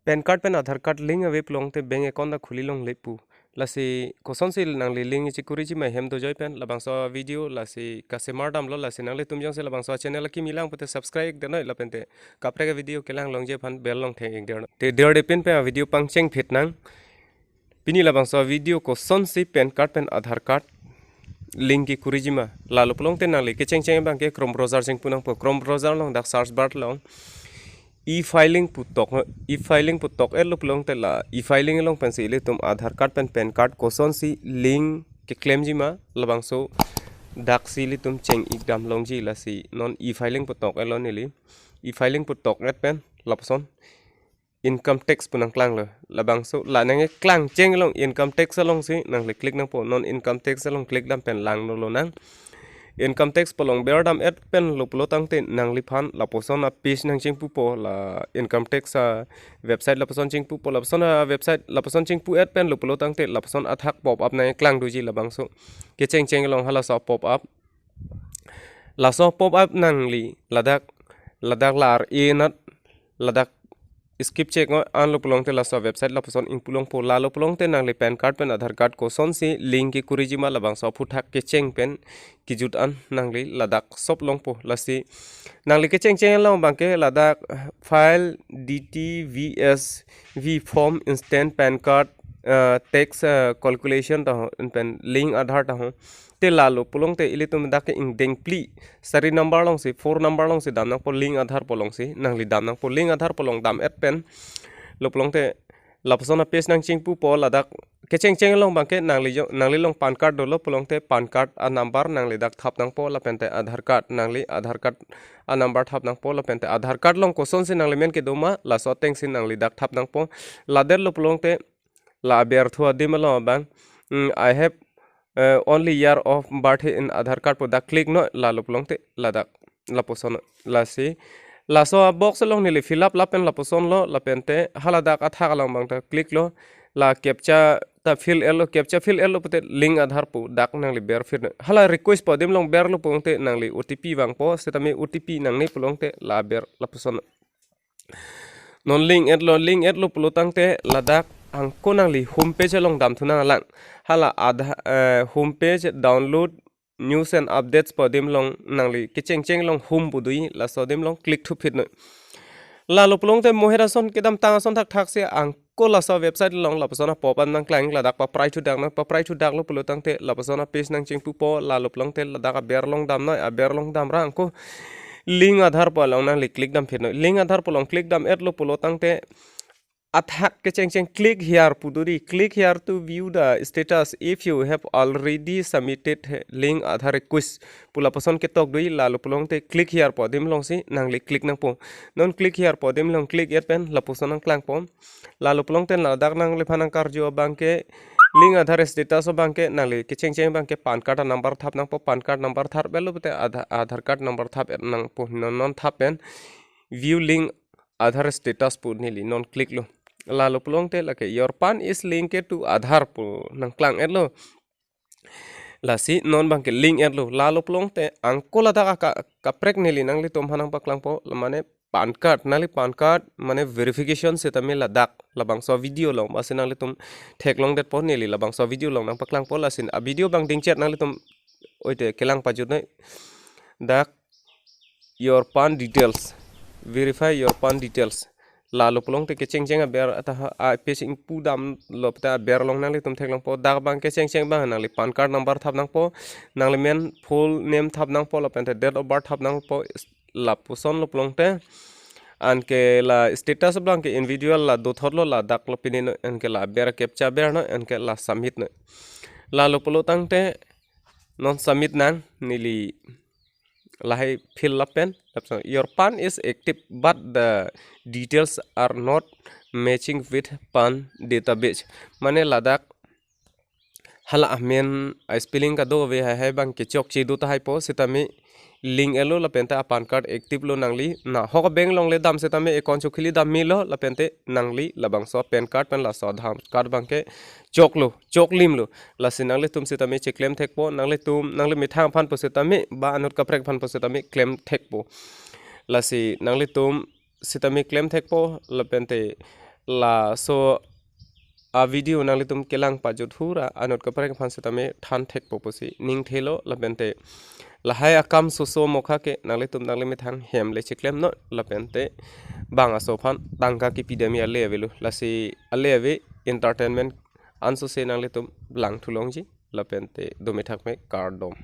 pan card pen आधार card link away प्लोंग ते bank account दा खुली लोंग लेपु लासी कोसन से नांगली लिंक चिकुरी जी मैं हेम तो जॉय पेन लबांगसा वीडियो लासी कस्टमर दाम लो लासी नांगली तुम जों से लबांसा चैनल की मिलांग पते सब्सक्राइब देनो लपेंते कापरे का वीडियो केलांग लोंग जे फन बेल लोंग थे एक देर ते देर दे पेन पे वीडियो पंचेंग फिटनांग पिनी लबांसा वीडियो कोसन से पैन कार्ड पेन आधार कार्ड लिंक की कुरीजिमा लालो प्लोंग ते नांगली के चेंग चेंग बांग के क्रोम ब्राउजर चेंग पुनांग पो क्रोम ब्राउजर लोंग दा सर्च बार लोंग e-filing putok elo pelong tela e-filing elong pensi ile tum आधार कार्ड पेन पैन कार्ड कोसन सी लिंक के क्लेम जिमा लबांग सो dak si li tum cheng ikdam long ji la si non e-filing putok elo nili e-filing putok net pen lapson income tax punang klang le labang so la nang klang cheng long income tax long si nang le click nang po non income tax long click dam pen lang lo nang income tax polong berdam et pen luplo tangte nang liphan la poson a page nang chingpu po la income tax website la poson chingpu po la poson website la poson chingpu et pen luplo tangte la poson athak pop up nang klang duji la bangso ke cheng cheng long hala so pop up la so pop up nang li ladak lar e nat ladak skip check ngo an lo pulong te la so website la poson ing pulong po la lo pulong te nang le pan card pen aadhar card ko son si link ki kurijima la bang so phuthak ke cheng pen ki jut an nang le ladak sop long po la si nang le ke cheng cheng long bang ke ladak file dtvs v form instant pan card tax calculation ta pen link aadhar ta ho te lalo pulong te ile tum dak ing deng pli sari number long si 4 number long si dam nang po link aadhar polong si nang li dam nang po link aadhar polong dam et pen lo pulong te la persona page nang ching pu po la dak ke cheng cheng long bang ke nang li long pan card do lo pulong te pan card a number nang li dak thap nang po la pen te aadhar card nang li aadhar card a number thap nang po la pen te aadhar card long ko son si nang li men ke doma la so teng si nang li dak thap nang po la der lo pulong te la ber thua dim lo bang I have only year of birth in Aadhaar card po da click no la lo plong te la da la poson la si la so box long ni le fill up la pen la poson lo la pen te hala da ka tha long bang ta click lo la captcha ta fill elo captcha fill elo pute link Aadhaar po dak nang le ber fir hala request po dim long ber lo pong te nang le OTP bang po setame OTP nang ni plong te la ber la poson non link et lo plotang te la dak ang konang li homepage long dam thuna lang hala homepage download news and updates po dim long nang li ke cheng cheng long home budui la so dim long click to fit no la lo plong te mohera son ke dam tang son thak thak se ang ko la so website long la pasona pop an nang klang la dak pa prai thu dak na pa prai thu dak lo plotang te la pasona page nang ching pu po la lo plong te la dak ber long dam na ber long dam ra ang ko link Aadhaar po long nang li click dam fit no link Aadhaar po long click dam et lo plotang te athak ke cheng cheng click here puduri click here to view the status if you have already submitted link Aadhaar request pula pason ke tok dui la lo pulong te click here po dim long si nang li click nang po non click here po dim long click et pen la poson nang klang po la lo pulong ten la dak nang le phanang karjo bang ke link Aadhaar status bang ke nang li ke cheng cheng bang ke pan card number thap nang po pan card number thar belo te Aadhaar card number thap nang po non thap pen view link Aadhaar status po ni li non click lo la lo plong te la ke your pan is linked to Aadhaar po nang klang et lo la si non bang ke link et lo la lo plong te ang ko la da ka prek neli nang li tom hanang paklang po la mane pan card nali pan card mane verification se tame la dak la bang so video long ma se nang li tom thek long det po neli la bang so video long nang paklang po la sin a video bang ding chat nang li tom oite kelang pa jut dak your pan details verify your pan details la lo plong te ke cheng cheng a ber ata a page ing pu dam lo ta ber long nang li tum thek long po dak bang ke cheng cheng bang nang li pan card number thap nang po nang li men full name thap nang po la pen te date of birth thap nang po la poson lo plong te an ke la status bang ke individual la do thot lo la dak lo pinin an ke la ber captcha ber no an ke la submit no la lo polo tang te non submit nang nili lahai fill up pen your pan is active but the details are not matching with pan database mane ladak hala men spelling ka do ve hai bang ke chok chi do ta hai po sitami link elo la pente pan card active lo nangli na hok bank long le dam setame account chokhili dam mi lo la pente nangli labang so pen card pen la so dham card bang ke chok lim lo la sinangli tum setame che claim thek po nangli tum nangli mithang phan po setame ba anut ka prek phan po setame claim thek po la si nangli tum setame claim thek po la pente la so a video nang le tum kelang pa jut hura anot ka pareng phan se tame than thek poposi ning thelo la bente la hai akam so mokha ke nang le tum nang le me thang hem le chiklem no la bente banga so phan tangka ki epidemic le velu la si ale ave entertainment anso se nang le tum lang thulong ji la bente do me thak me cardom